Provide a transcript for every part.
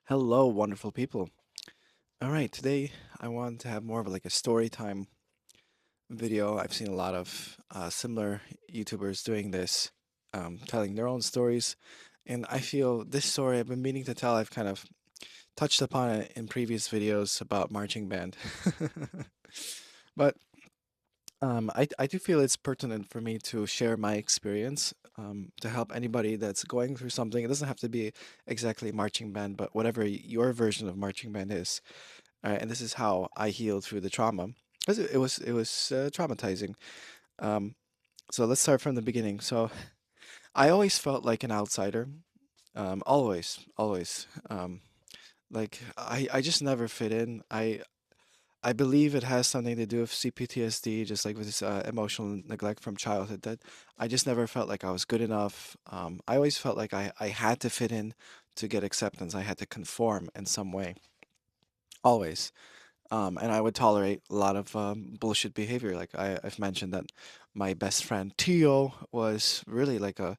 Hello, wonderful people. All right, today I want to have more of like a story time video. I've seen a lot of similar YouTubers doing this, telling their own stories, and I feel this story I've been meaning to tell. I've kind of touched upon it in previous videos about marching band, but I do feel it's pertinent for me to share my experience to help anybody that's going through something. It doesn't have to be exactly marching band, but whatever your version of marching band is. And this is how I healed through the trauma. 'Cause it was traumatizing. Um, so let's start from the beginning. So I always felt like an outsider. Always, always. Like I just never fit in. I believe it has something to do with CPTSD, just like with this emotional neglect from childhood. That I just never felt like I was good enough. I always felt like I had to fit in to get acceptance. I had to conform in some way. Always. And I would tolerate a lot of bullshit behavior. Like I've mentioned that my best friend Tio was really like a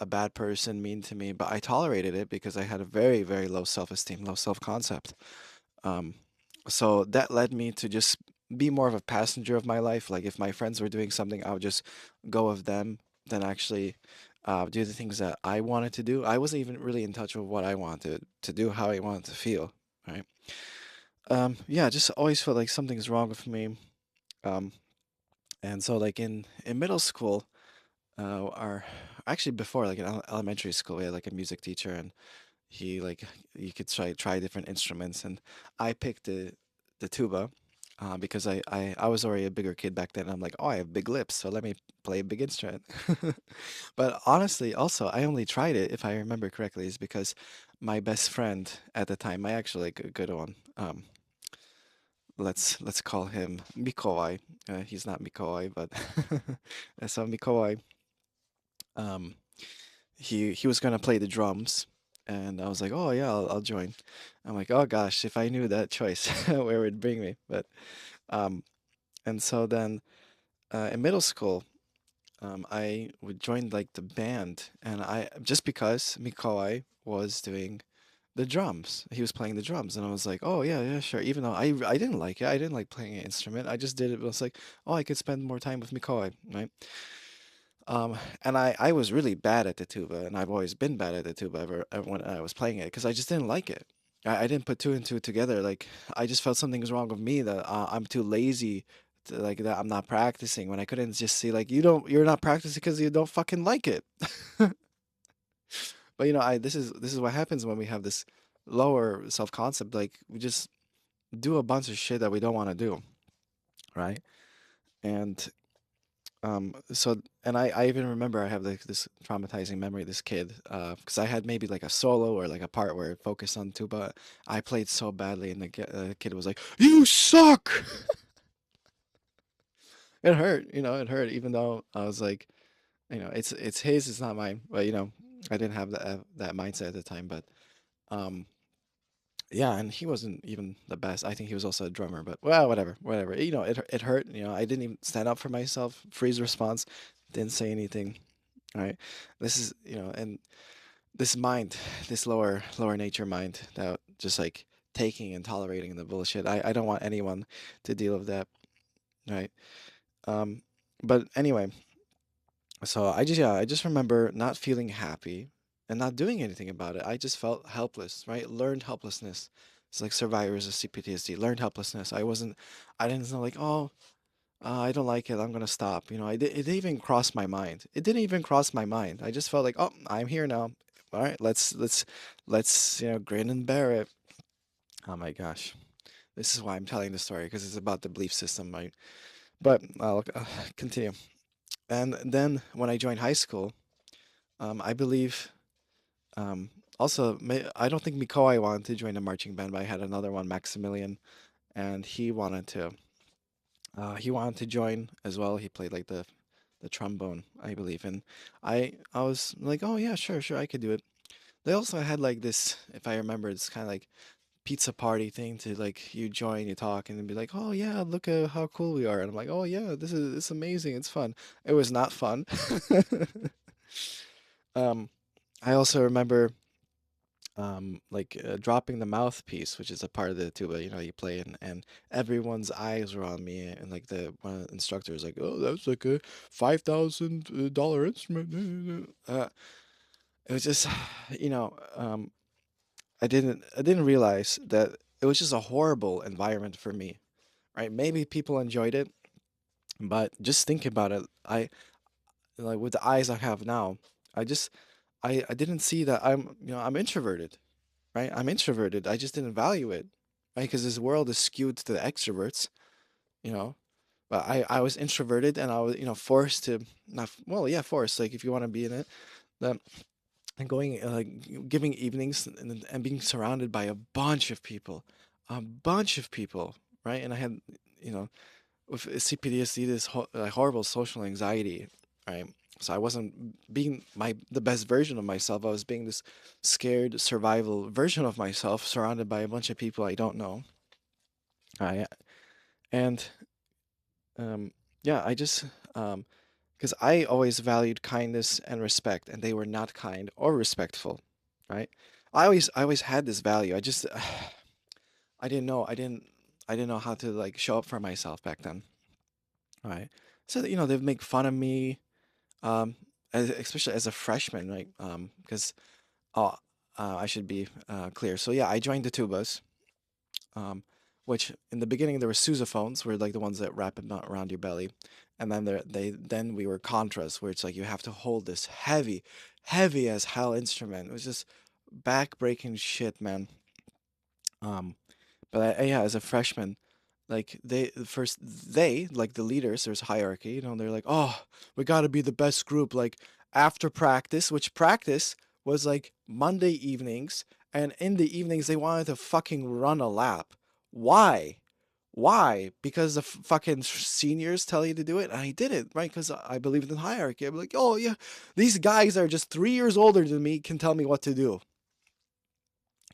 bad person, mean to me, but I tolerated it because I had a very, very low self-esteem, low self-concept. Um, so that led me to just be more of a passenger of my life. Like if my friends were doing something, I would just go with them than actually do the things that I wanted to do. I wasn't even really in touch with what I wanted to do, how I wanted to feel, right? Yeah, just always felt like something's wrong with me. Um, and so like in middle school, our actually before like in elementary school, we had like a music teacher, and he like you could try different instruments, and I picked the tuba. Because I was already a bigger kid back then. I'm like, oh, I have big lips, so let me play a big instrument. But honestly, also, I only tried it, if I remember correctly, is because my best friend at the time, my actually like, a good one, let's call him Mikoi. He's not Mikoi, but so Mikoi. Um, he was gonna play the drums, and I was like, oh yeah, I'll join. I'm like, oh gosh, if I knew that choice, where would it bring me? But um, and so then in middle school, I would join like the band, and I just because Mikoi was doing the drums. He was playing the drums, and I was like, "Oh yeah, yeah, sure." Even though I didn't like it, I didn't like playing an instrument. I just did it. But I was like, "Oh, I could spend more time with Mikoi, right?" And I was really bad at the tuba, and I've always been bad at the tuba when I was playing it because I just didn't like it. I didn't put two and two together. Like I just felt something was wrong with me that I'm too lazy. To, like that I'm not practicing when I couldn't just see like you're not practicing because you don't fucking like it. But I this is what happens when we have this lower self-concept. Like we just do a bunch of shit that we don't want to do, right? And I even remember I have like this traumatizing memory of this kid because I had maybe like a solo or like a part where it focused on tuba. I played so badly, and the kid was like, "You suck." It hurt, it hurt, even though I was like, it's his, it's not mine. But I didn't have that mindset at the time. But um yeah, and he wasn't even the best. I think he was also a drummer, but well, whatever, whatever. It hurt. I didn't even stand up for myself. Freeze response, didn't say anything. All right, this is and this mind, this lower nature mind that just like taking and tolerating the bullshit. I don't want anyone to deal with that, right? Um, but anyway, so I just remember not feeling happy and not doing anything about it. I just felt helpless, right? Learned helplessness. It's like survivors of CPTSD, learned helplessness. I didn't know like, oh, I don't like it. I'm gonna stop. It didn't even cross my mind. It didn't even cross my mind. I just felt like, oh, I'm here now. All right, let's grin and bear it. Oh my gosh, this is why I'm telling the story because it's about the belief system, right? But I'll continue. And then when I joined high school, I believe Um, also, I don't think Mikoi wanted to join the marching band, but I had another one, Maximilian, and he wanted to join as well. He played like the trombone, I believe, and I was like, oh yeah, sure, sure, I could do it. They also had like this, if I remember, it's kind of like pizza party thing to like you join, you talk, and then be like, oh yeah, look at how cool we are, and I'm like, oh yeah, it's amazing, it's fun. It was not fun. Um, I also remember. like dropping the mouthpiece, which is a part of the tuba, you play, and everyone's eyes were on me, and like the one of the instructors like, oh, that's like a $5,000 instrument. It was just, you know, I didn't realize that it was just a horrible environment for me, right? Maybe people enjoyed it, but just think about it. I like with the eyes I have now, I just I didn't see that I'm introverted, right? I'm introverted. I just didn't value it, right? Because this world is skewed to the extroverts, you know. But I was introverted and I was, forced to not well, yeah, forced. Like if you want to be in it, that and going like giving evenings and being surrounded by a bunch of people, right? And I had, you know, with CPTSD, this horrible social anxiety, right? So I wasn't being the best version of myself. I was being this scared survival version of myself, surrounded by a bunch of people I don't know. I and yeah, I just because I always valued kindness and respect, and they were not kind or respectful, right? I always had this value. I just I didn't know how to like show up for myself back then, right? So they'd make fun of me, um, especially as a freshman, right? Because oh, I should be clear. So yeah, I joined the tubas, um, which in the beginning there were sousaphones, were like the ones that wrap it around your belly, and then then we were contras, where it's like you have to hold this heavy, heavy as hell instrument. It was just back breaking shit, man. Um, but yeah, as a freshman, like they like the leaders, there's hierarchy, they're like, oh, we got to be the best group, like after practice, which practice was like Monday evenings, and in the evenings they wanted to fucking run a lap. Why? Because the fucking seniors tell you to do it, and I did it, right? Because I believed in hierarchy. I'm like, oh yeah, these guys are just 3 years older than me, can tell me what to do.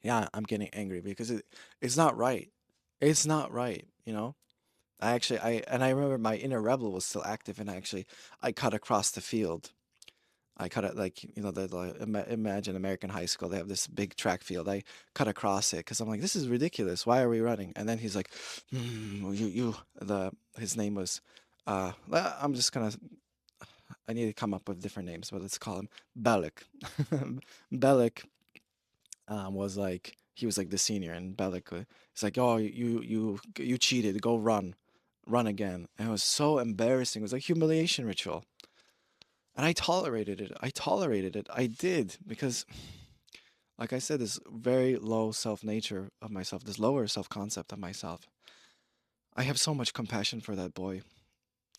Yeah, I'm getting angry because it's not right. It's not right, I remember my inner rebel was still active, and I cut across the field. I cut it like, imagine American high school. They have this big track field. I cut across it because I'm like, this is ridiculous. Why are we running? And then he's like, his name was, I'm just gonna, I need to come up with different names, but let's call him Bellick. Bellick was like, he was like the senior, and Bellick, he's like, oh, you cheated. Go run again. And it was so embarrassing. It was like humiliation ritual. And I tolerated it. I tolerated it. I did because, like I said, this very low self nature of myself, this lower self concept of myself. I have so much compassion for that boy.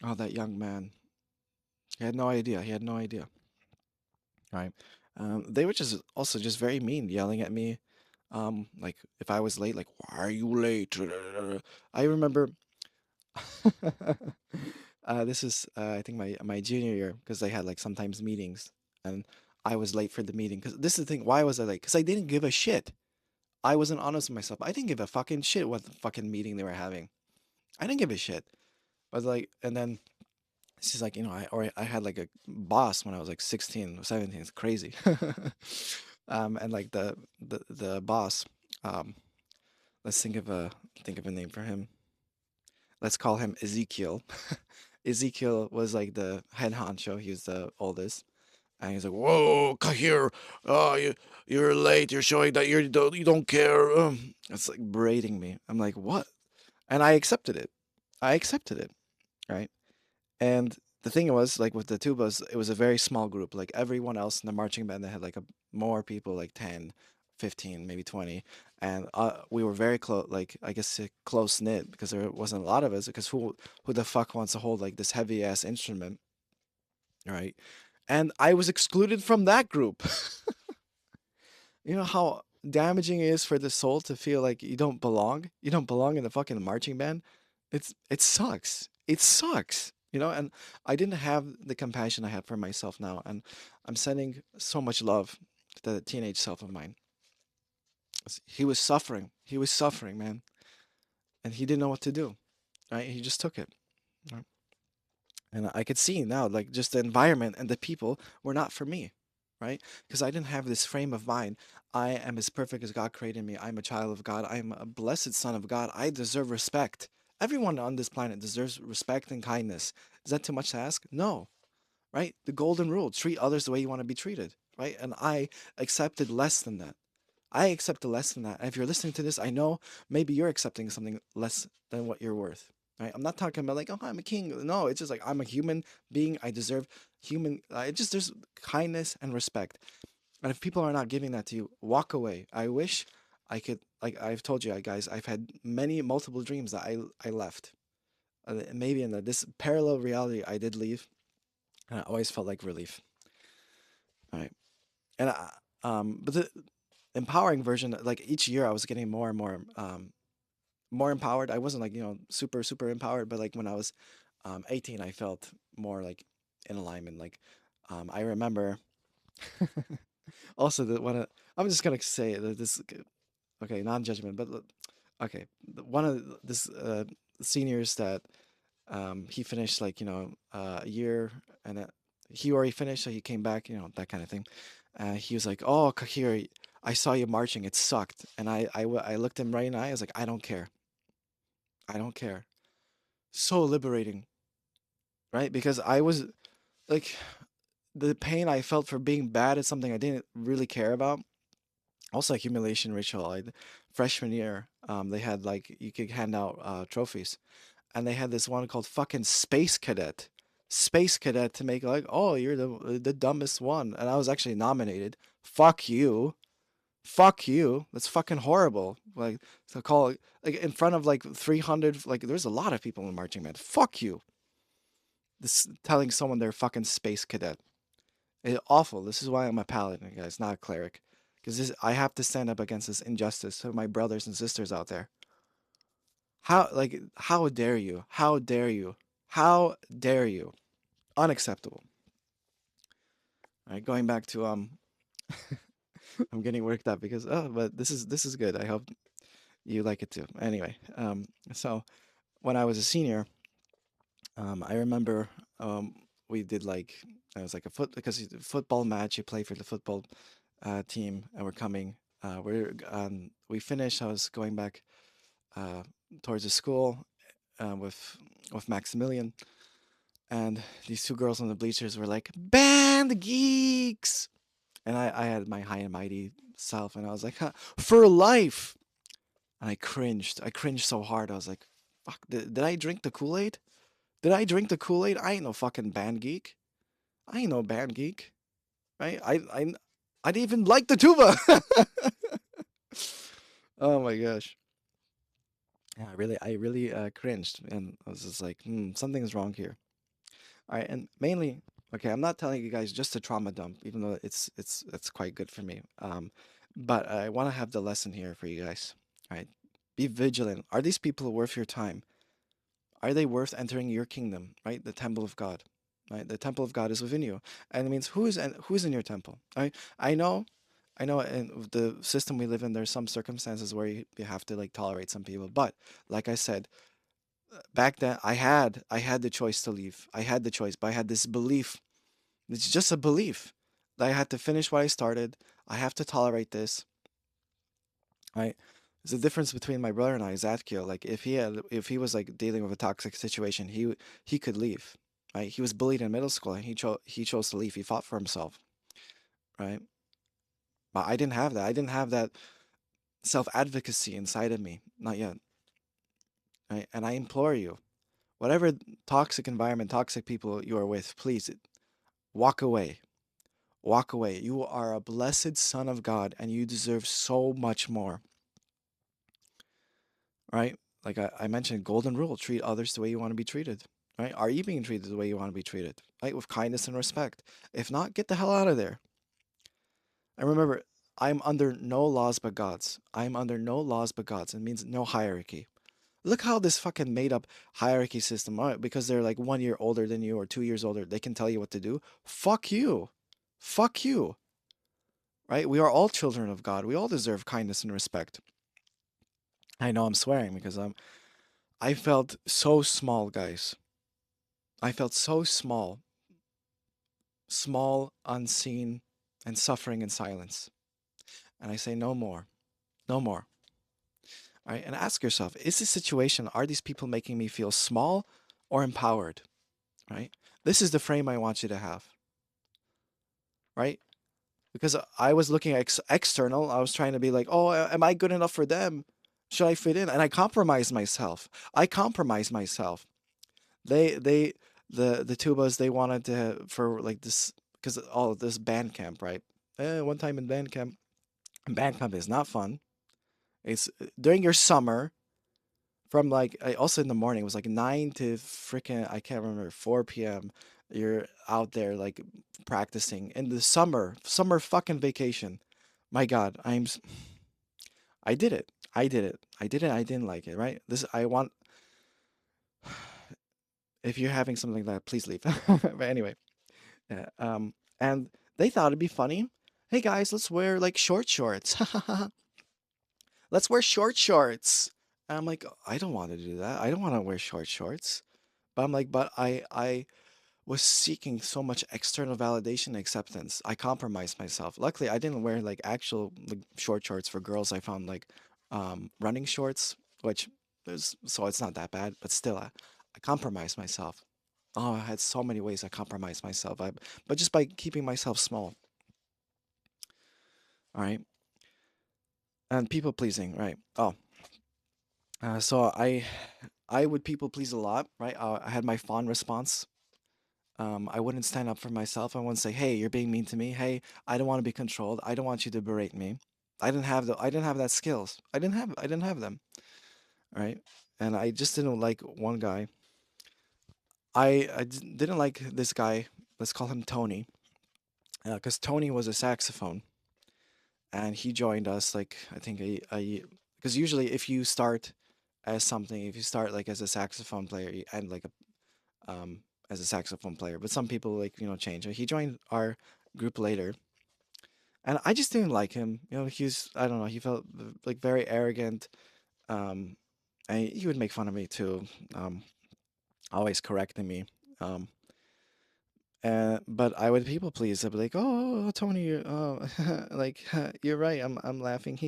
Oh, that young man. He had no idea. He had no idea. Right. They were just also just very mean, yelling at me. Like if I was late, like, why are you late? I remember this is I think my junior year, because they had like sometimes meetings, and I was late for the meeting. Because this is the thing, why was I late? Because I didn't give a shit. I wasn't honest with myself. I didn't give a fucking shit what the fucking meeting they were having. I didn't give a shit. But like, and then she's like, I had like a boss when I was like 16 or 17. It's crazy. And like the boss, um, let's think of a name for him. Let's call him Ezekiel. Ezekiel was like the head honcho. He was the oldest, and he's like, "Whoa, come here! You're late. You're showing that you don't care." It's like berating me. I'm like, "What?" And I accepted it. I accepted it, right? And the thing was, like with the tubas, it was a very small group. Like everyone else in the marching band, they had like more people, like 10, 15, maybe 20. And we were very close, like I guess close knit, because there wasn't a lot of us. Because who the fuck wants to hold like this heavy ass instrument, right? And I was excluded from that group. You know how damaging it is for the soul to feel like you don't belong? You don't belong in the fucking marching band? It sucks. It sucks. And I didn't have the compassion I have for myself now, and I'm sending so much love to the teenage self of mine. He was suffering. He was suffering, man. And he didn't know what to do. Right? He just took it. Right? And I could see now, like just the environment and the people were not for me. right? Because I didn't have this frame of mind. I am as perfect as God created me. I'm a child of God. I'm a blessed son of God. I deserve respect. Everyone on this planet deserves respect and kindness. Is that too much to ask? No, right? The golden rule, treat others the way you want to be treated, right? And I accepted less than that. I accept less than that. And if you're listening to this, I know maybe you're accepting something less than what you're worth. Right? I'm not talking about like, oh, I'm a king. No, it's just like I'm a human being. I deserve human. It just there's kindness and respect. And if people are not giving that to you, walk away. I wish I could. Like I've told you guys, I've had many multiple dreams that I left. Maybe in this parallel reality, I did leave, and I always felt like relief. All right, and but the empowering version, like each year, I was getting more and more empowered. I wasn't like, super empowered, but like when I was 18, I felt more like in alignment. Like I remember also that I'm just gonna say that this, okay, non-judgment, but okay, one of this seniors that he finished like, a year, and he already finished, so he came back, that kind of thing. He was like, "Oh, Kahir, I saw you marching. It sucked." And I looked him right in the eye. I was like, "I don't care. I don't care." So liberating, right? Because I was like, the pain I felt for being bad at something I didn't really care about. Also, a humiliation ritual. Freshman year, they had like you could hand out trophies, and they had this one called fucking Space Cadet. Space Cadet to make like, oh, you're the dumbest one, and I was actually nominated. Fuck you. Fuck you. That's fucking horrible. Like to call like in front of like 300, like there's a lot of people in marching band. Fuck you. This telling someone they're fucking space cadet. It's awful. This is why I'm a paladin, guys, not a cleric. Because I have to stand up against this injustice to my brothers and sisters out there. How dare you? How dare you? How dare you? Unacceptable. All right, going back to I'm getting worked up because but this is good. I hope you like it too. Anyway, so when I was a senior, I remember we did like it was like a because it's a football match. You play for the football team, and we're coming. We finished. I was going back uh, towards the school with Maximilian, and these two girls on the bleachers were like, "Band geeks," and I had my high and mighty self, and I was like, huh, "For life," and I cringed. I cringed so hard. I was like, "Fuck! Did I drink the Kool Aid? Did I drink the Kool Aid? I ain't no fucking band geek. I ain't no band geek, right? I didn't even like the tuba." Oh my gosh. Yeah, I really cringed, and I was just like, something's wrong here. All right, and mainly, okay, I'm not telling you guys just to trauma dump, even though it's quite good for me. But I want to have the lesson here for you guys. All right, be vigilant. Are these people worth your time? Are they worth entering your kingdom? Right, the temple of God. Right, the temple of God is within you, and it means who's in your temple. Right, I know. I know in the system we live in, there's some circumstances where you have to like tolerate some people, but like I said, back then I had the choice to leave. I had the choice, but I had this belief. It's just a belief that I had to finish what I started. I have to tolerate this, right? There's a difference between my brother and I, Zatkio. Like if he was like dealing with a toxic situation, he could leave, right? He was bullied in middle school and he chose to leave. He fought for himself, right? But I didn't have that. I didn't have that self-advocacy inside of me, not yet, right? And I implore you, whatever toxic environment, toxic people you are with, please walk away. Walk away. You are a blessed son of God and you deserve so much more, right? Like I mentioned, golden rule, treat others the way you want to be treated, right? Are you being treated the way you want to be treated, right? With kindness and respect. If not, get the hell out of there. And remember, I'm under no laws but God's. I'm under no laws but God's. It means no hierarchy. Look how this fucking made up hierarchy system, all right, because they're like 1 year older than you or 2 years older, they can tell you what to do. Fuck you. Fuck you. Right? We are all children of God. We all deserve kindness and respect. I know I'm swearing because I felt so small, guys. I felt so small. Small, unseen. and suffering in silence. And I say, no more, no more. All right. And ask yourself, is this situation, are these people making me feel small or empowered? Right. This is the frame I want you to have. Right. Because I was looking at external. I was trying to be like, oh, am I good enough for them? Should I fit in? And I compromised myself. I compromised myself. They the tubas, they wanted to for like this because all this band camp, right? One time in band camp is not fun. It's during your summer from like also in the morning. It was like 9 to I can't remember 4 p.m. You're out there like practicing in the summer fucking vacation. My God, I did it. I did it. I did it. I didn't like it. Right. This I want. If you're having something like that, please leave. But anyway, yeah, and they thought it'd be funny. Hey guys, let's wear like short shorts. Let's wear short shorts. And I'm like, I don't want to do that. I don't want to wear short shorts. But I'm like, but I was seeking so much external validation and acceptance. I compromised myself. Luckily, I didn't wear like actual like, short shorts for girls. I found like running shorts, which is so it's not that bad, but still, I compromised myself. Oh, I had so many ways I compromised myself. But just by keeping myself small. All right. And people pleasing, right? Oh, so I would people please a lot, right? I had my fawn response. I wouldn't stand up for myself. I wouldn't say, "Hey, you're being mean to me. Hey, I don't want to be controlled. I don't want you to berate me." I didn't have that skills. I didn't have them, right? And I just didn't like one guy. Didn't like this guy. Let's call him Tony, because Tony was a saxophone, and he joined us like I think because usually if you start as something, if you start like as a saxophone player, you end like as a saxophone player. But some people like change. He joined our group later, and I just didn't like him. He's I don't know. He felt like very arrogant. Um, and he would make fun of me too. Um, always correcting me. Um, but I would people please. I'd be like, "Oh, Tony, like you're right. I'm laughing."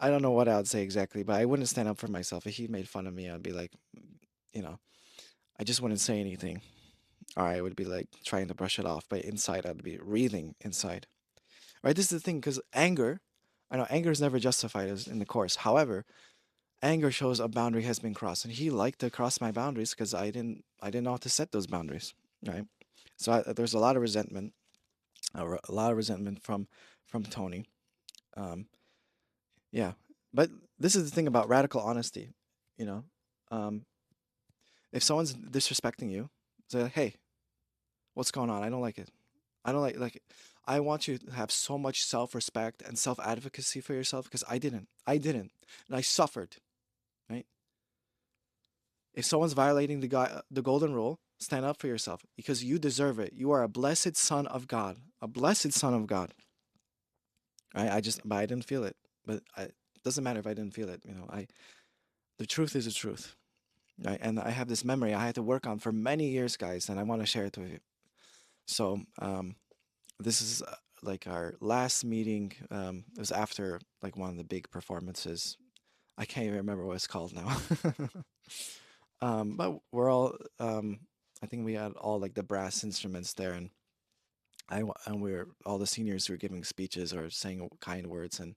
I don't know what I would say exactly, but I wouldn't stand up for myself. If he made fun of me, I'd be like, you know, I just wouldn't say anything. Or I would be like trying to brush it off, but inside I'd be wreathing inside. Right? This is the thing, because I know anger is never justified as in the course. However, anger shows a boundary has been crossed, and he liked to cross my boundaries because I didn't know how to set those boundaries. Right? So there's a lot of resentment, a lot of resentment from Tony. Um, yeah, but this is the thing about radical honesty. You know, um, if someone's disrespecting you, say, "Hey, what's going on? I don't like it. I don't like." I want you to have so much self-respect and self-advocacy for yourself because I didn't, and I suffered. Right? If someone's violating the golden rule, stand up for yourself because you deserve it. You are a blessed son of God, a blessed son of God. Right? But I didn't feel it. But it doesn't matter if I didn't feel it. The truth is the truth. Right? And I have this memory I had to work on for many years, guys, and I want to share it with you. So, this is like our last meeting. It was after like one of the big performances. I can't even remember what it's called now. But we're all, I think we had all like the brass instruments there, and and we were all the seniors were giving speeches or saying kind words, and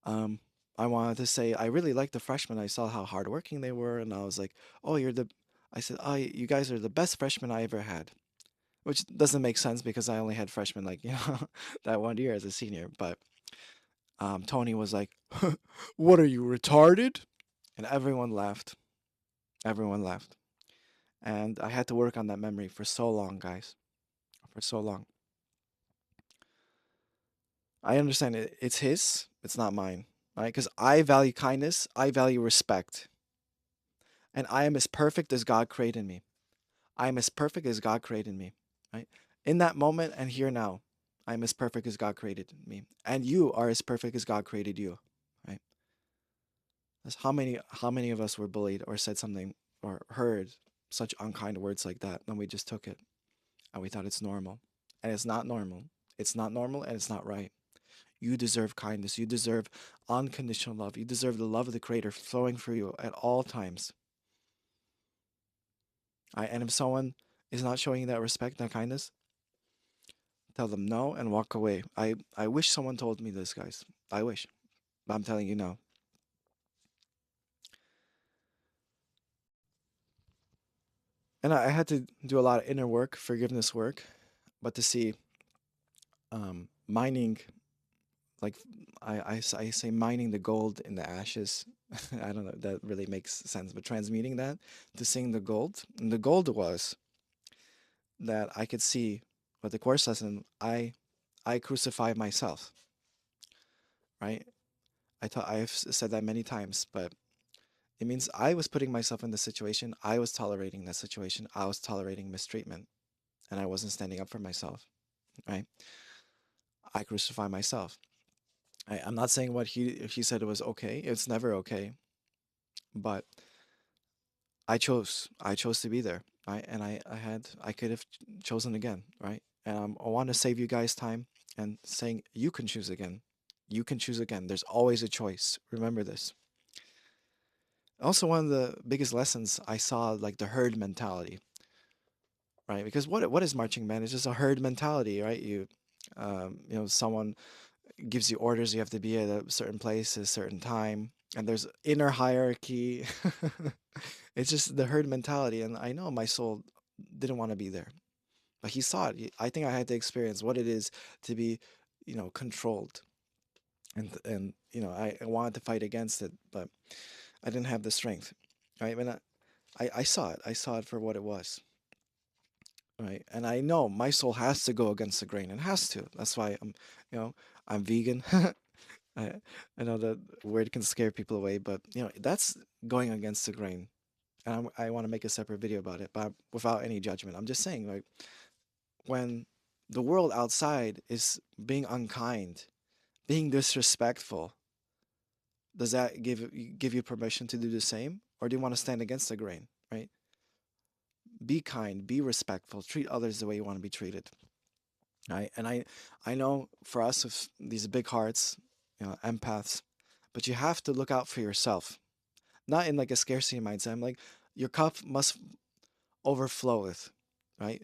um, I wanted to say I really liked the freshmen. I saw how hardworking they were, and I was like, "Oh, I said, "Oh, you guys are the best freshmen I ever had." Which doesn't make sense because I only had freshmen like that one year as a senior. But Tony was like, "What are you retarded?" And everyone laughed. Everyone laughed, and I had to work on that memory for so long, guys, for so long. I understand it's his, it's not mine, right? Because I value kindness, I value respect, and I am as perfect as God created me. I am as perfect as God created me, right? In that moment and here now, I am as perfect as God created me, and you are as perfect as God created you, right? That's how many of us were bullied or said something or heard such unkind words like that, and we just took it and we thought it's normal, and it's not normal. It's not normal and it's not right. You deserve kindness. You deserve unconditional love. You deserve the love of the Creator flowing through you at all times. And if someone is not showing you that respect, that kindness, tell them no and walk away. I wish someone told me this, guys. I wish. But I'm telling you no. And I had to do a lot of inner work, forgiveness work, but to see mining, like I say mining the gold in the ashes. I don't know if that really makes sense, but transmuting that to seeing the gold. And the gold was that I could see with the course lesson, I crucify myself, right? I've said that many times, but it means I was putting myself in the situation, I was tolerating that situation, I was tolerating mistreatment, and I wasn't standing up for myself, right? I crucify myself. I'm not saying what he said was okay. It's never okay, but I chose to be there, right? And I could have chosen again, right? And I want to save you guys time and saying you can choose again. You can choose again. There's always a choice. Remember this. Also, one of the biggest lessons I saw, like the herd mentality, right? Because what is marching band? It's just a herd mentality, right? Someone gives you orders. You have to be at a certain place at a certain time, and there's inner hierarchy. It's just the herd mentality, and I know my soul didn't want to be there, but he saw it. I think I had to experience what it is to be, controlled, and I wanted to fight against it, but I didn't have the strength, right? When I saw it. I saw it for what it was, right? And I know my soul has to go against the grain. It has to. That's why I'm vegan. I I know that word can scare people away, but that's going against the grain. And I want to make a separate video about it, but without any judgment. I'm just saying, like, when the world outside is being unkind, being disrespectful, does that give you permission to do the same, or do you want to stand against the grain, right? Be kind, be respectful, treat others the way you want to be treated, right? And I know for us with these big hearts, empaths, but you have to look out for yourself, not in like a scarcity mindset. I'm like, your cup must overfloweth, right?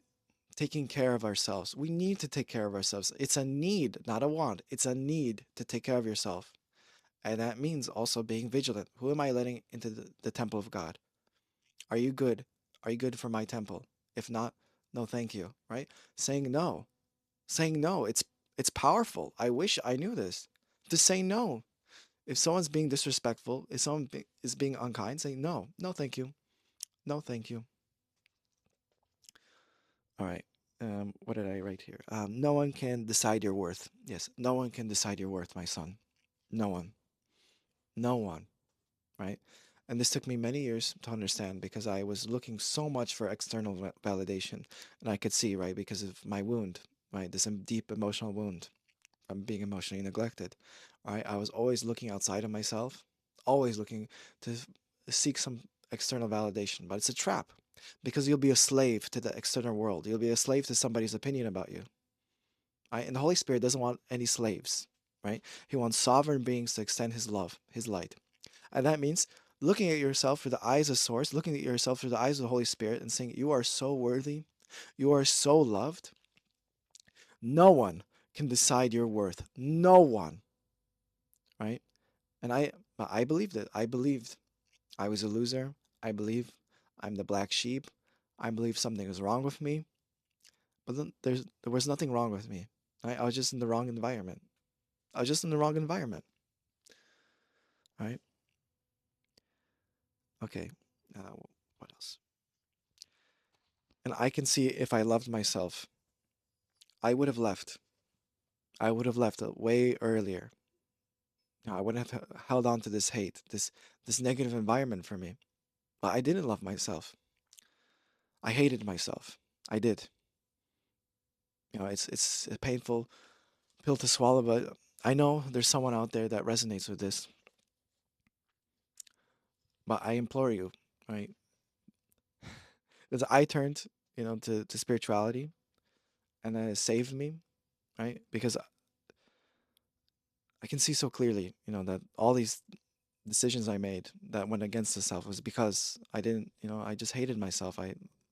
Taking care of ourselves. We need to take care of ourselves. It's a need, not a want. It's a need to take care of yourself. And that means also being vigilant. Who am I letting into the temple of God? Are you good? Are you good for my temple? If not, no thank you, right? Saying no. Saying no. It's powerful. I wish I knew this. To say no. If someone's being disrespectful, if someone is being unkind, say no. No thank you. No thank you. All right. What did I write here? No one can decide your worth. Yes, no one can decide your worth, my son. No one. No one. Right? And this took me many years to understand because I was looking so much for external validation. And I could see, right, because of my wound, right, this deep emotional wound. I'm being emotionally neglected. Right? I was always looking outside of myself, always looking to seek some external validation. But it's a trap because you'll be a slave to the external world. You'll be a slave to somebody's opinion about you. Right? And the Holy Spirit doesn't want any slaves. Right? He wants sovereign beings to extend his love, his light. And that means looking at yourself through the eyes of Source, looking at yourself through the eyes of the Holy Spirit and saying, you are so worthy, you are so loved. No one can decide your worth. No one. Right? And I believed it. I believed I was a loser. I believe I'm the black sheep. I believe something was wrong with me. But then there was nothing wrong with me. Right? I was just in the wrong environment. I was just in the wrong environment. Right? Okay. What else? And I can see if I loved myself, I would have left. I would have left way earlier. I wouldn't have held on to this hate, this negative environment for me. But I didn't love myself. I hated myself. I did. It's a painful pill to swallow, but I know there's someone out there that resonates with this. But I implore you, right? Because I turned, to spirituality, and then it saved me. right? Because I can see so clearly, that all these decisions I made that went against the self was because I didn't, I just hated myself.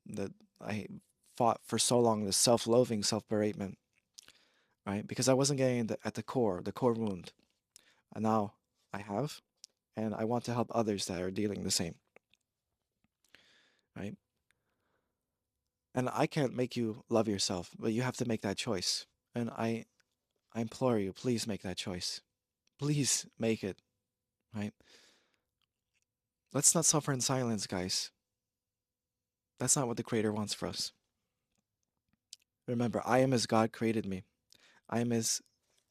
That I fought for so long this self-loathing, self-beratement, right? Because I wasn't getting at the core wound. And now I have, and I want to help others that are dealing the same, right? And I can't make you love yourself, but you have to make that choice. And I implore you, please make that choice. Please make it, right? Let's not suffer in silence, guys. That's not what the Creator wants for us. Remember, I am as God created me. I am as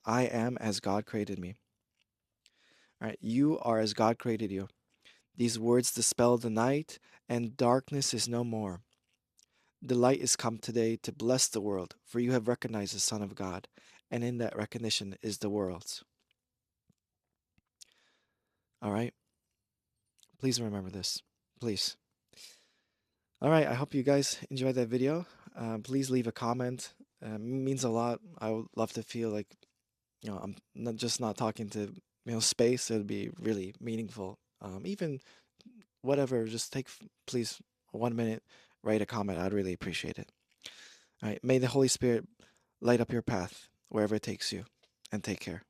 I am as God created me. Right? You are as God created you. These words dispel the night, and darkness is no more. The light is come today to bless the world, for you have recognized the Son of God, and in that recognition is the world's. All right? Please remember this. Please. All right, I hope you guys enjoyed that video. Please leave a comment. Means a lot. I would love to feel like, I'm not talking to, space. It would be really meaningful. Even whatever, just take, please, 1 minute, write a comment. I'd really appreciate it. All right, may the Holy Spirit light up your path wherever it takes you, and take care.